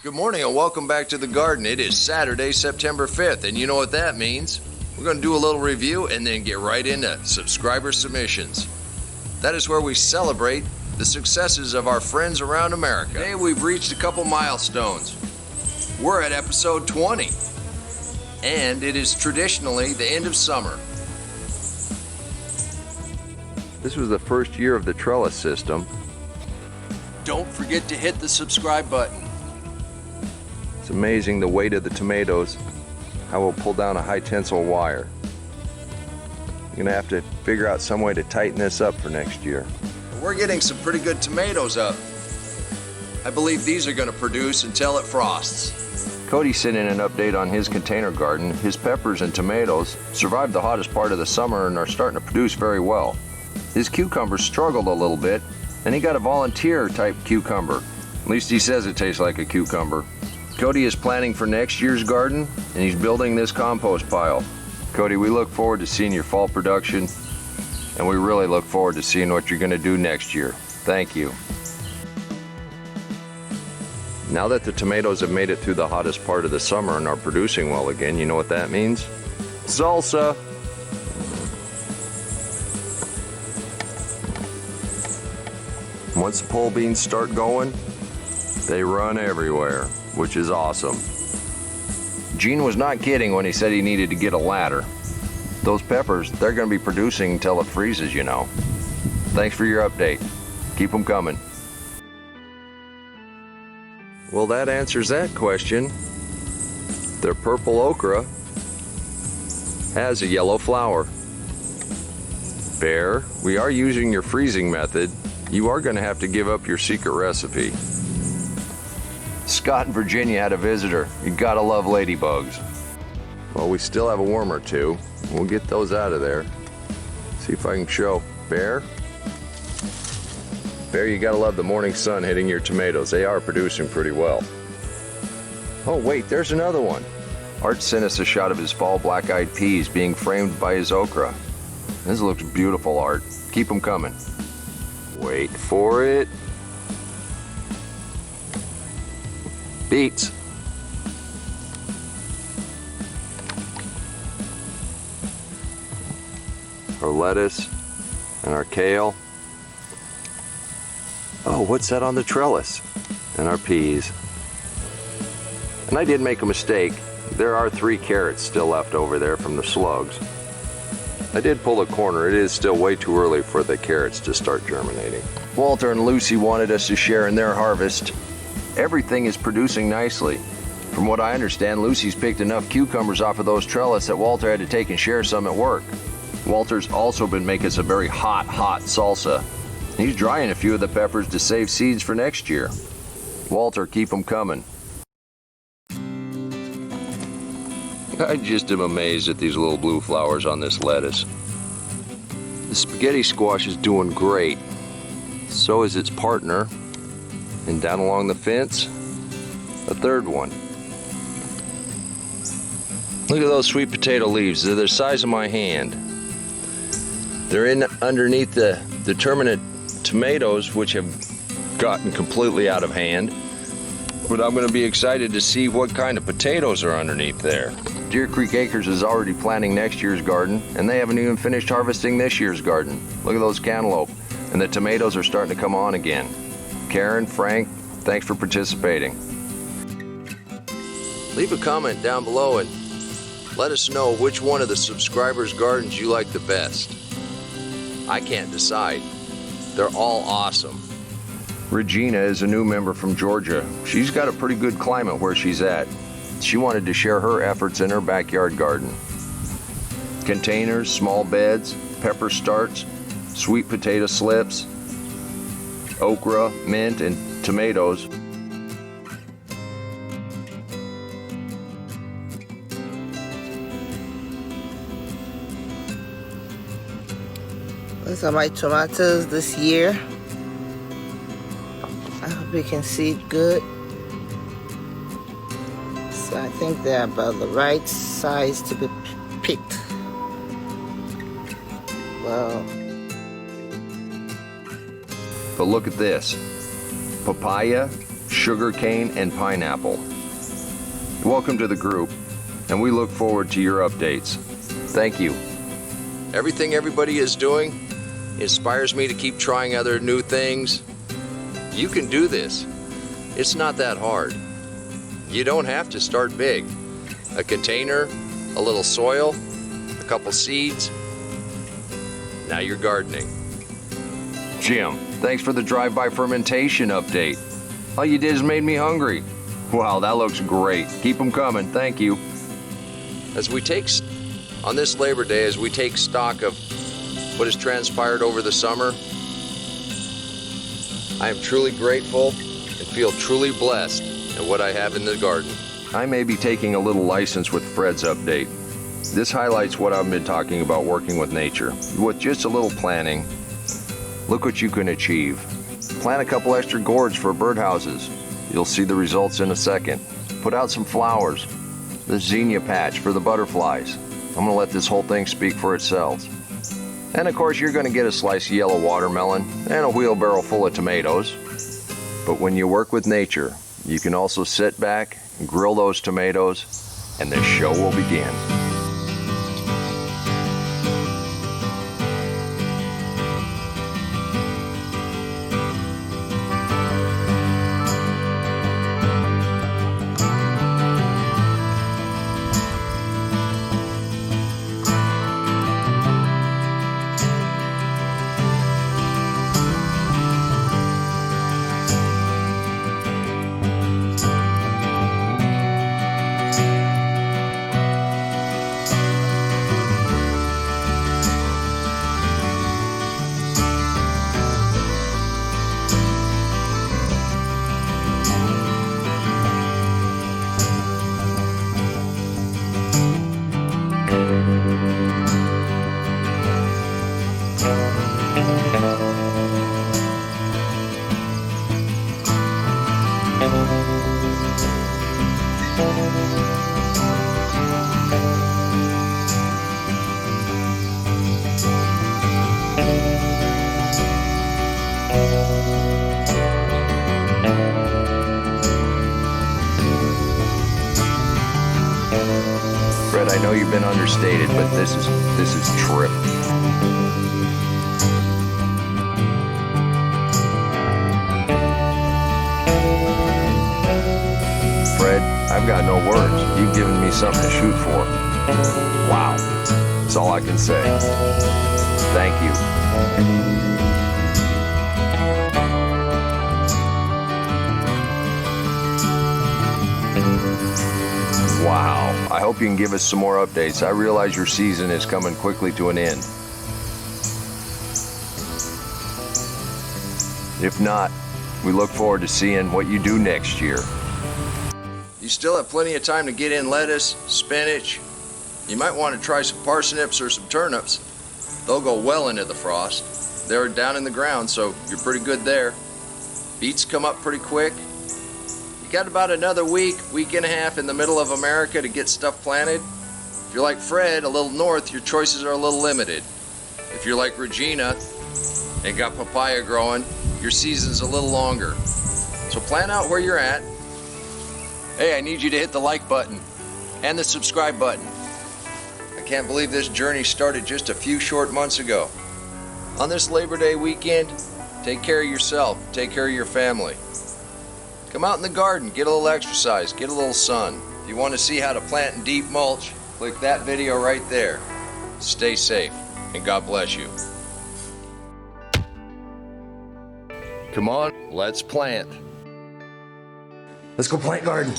Good morning and welcome back to the garden. It is Saturday, September 5th, and you know what that means. We're going to do a little review and then get right into subscriber submissions. That is where we celebrate the successes of our friends around America. Today we've reached a couple milestones. We're at episode 20, and it is traditionally the end of summer. This was the first year of the trellis system. Don't forget to hit the subscribe button. It's amazing the weight of the tomatoes, how we'll pull down a high tensile wire. You're gonna have to figure out some way to tighten this up for next year. We're getting some pretty good tomatoes up. I believe these are gonna produce until it frosts. Cody sent in an update on his container garden. His peppers and tomatoes survived the hottest part of the summer and are starting to produce very well. His cucumbers struggled a little bit, and he got a volunteer type cucumber. At least he says it tastes like a cucumber. Cody is planning for next year's garden, and he's building this compost pile. Cody, we look forward to seeing your fall production, and we really look forward to seeing what you're going to do next year. Thank you. Now that the tomatoes have made it through the hottest part of the summer and are producing well again, you know what that means? Salsa! Once the pole beans start going, they run everywhere, which is awesome. Gene was not kidding when he said he needed to get a ladder. Those peppers, they're going to be producing until it freezes, you know. Thanks for your update. Keep them coming. Well, that answers that question. The purple okra has a yellow flower. Bear, we are using your freezing method. You are going to have to give up your secret recipe. Scott in Virginia had a visitor. You gotta love ladybugs. Well, we still have a worm or two. We'll get those out of there. See if I can show. Bear? Bear, you gotta love the morning sun hitting your tomatoes. They are producing pretty well. Oh wait, there's another one. Art sent us a shot of his fall black-eyed peas being framed by his okra. This looks beautiful, Art. Keep them coming. Wait for it. Beets. Our lettuce and our kale. Oh, what's that on the trellis? And our peas. And I did make a mistake. There are 3 carrots still left over there from the slugs. I did pull a corner. It is still way too early for the carrots to start germinating. Walter and Lucy wanted us to share in their harvest. Everything is producing nicely. From what I understand, Lucy's picked enough cucumbers off of those trellis that Walter had to take and share some at work. Walter's also been making some very hot salsa. He's drying a few of the peppers to save seeds for next year. Walter, keep them coming. I just am amazed at these little blue flowers on this lettuce. The spaghetti squash is doing great. So is its partner. And down along the fence, a third one. Look at those sweet potato leaves. They're the size of my hand. They're in underneath the determinate tomatoes, which have gotten completely out of hand. But I'm going to be excited to see what kind of potatoes are underneath there. Deer Creek Acres is already planning next year's garden, and they haven't even finished harvesting this year's garden. Look at those cantaloupe, and the tomatoes are starting to come on again. Karen, Frank, thanks for participating. Leave a comment down below and let us know which one of the subscribers' gardens you like the best. I can't decide. They're all awesome. Regina is a new member from Georgia. She's got a pretty good climate where she's at. She wanted to share her efforts in her backyard garden. Containers, small beds, pepper starts, sweet potato slips, okra, mint, and tomatoes. These are my tomatoes this year. I hope you can see it good. So I think they're about the right size to be picked. Wow. But look at this. Papaya, sugarcane, and pineapple. Welcome to the group, and we look forward to your updates. Thank you. Everything everybody is doing inspires me to keep trying other new things. You can do this. It's not that hard. You don't have to start big. A container, a little soil, a couple seeds. Now you're gardening. Jim, thanks for the drive-by fermentation update. All you did is made me hungry. Wow, that looks great. Keep them coming. Thank you. On this Labor Day, as we take stock of what has transpired over the summer, I am truly grateful and feel truly blessed at what I have in the garden. I may be taking a little license with Fred's update. This highlights what I've been talking about working with nature. With just a little planning, look what you can achieve. Plant a couple extra gourds for birdhouses. You'll see the results in a second. Put out some flowers. The zinnia patch for the butterflies. I'm gonna let this whole thing speak for itself. And of course, you're gonna get a slice of yellow watermelon and a wheelbarrow full of tomatoes. But when you work with nature, you can also sit back and grill those tomatoes, and the show will begin. Fred, I know you've been understated, but this is trip. Fred, I've got no words. You've given me something to shoot for. Wow. That's all I can say. Thank you. Wow. I hope you can give us some more updates. I realize your season is coming quickly to an end. If not, we look forward to seeing what you do next year. You still have plenty of time to get in lettuce, spinach. You might want to try some parsnips or some turnips. They'll go well into the frost. They're down in the ground, so you're pretty good there. Beets come up pretty quick. You got about another week and a half in the middle of America to get stuff planted. If you're like Fred, a little north, your choices are a little limited. If you're like Regina and got papaya growing, your season's a little longer. So plan out where you're at. Hey, I need you to hit the like button and the subscribe button. I can't believe this journey started just a few short months ago. On this Labor Day weekend, take care of yourself, take care of your family. Come out in the garden, get a little exercise, get a little sun. If you want to see how to plant in deep mulch, click that video right there. Stay safe, and God bless you. Come on, let's plant. Let's go plant garden.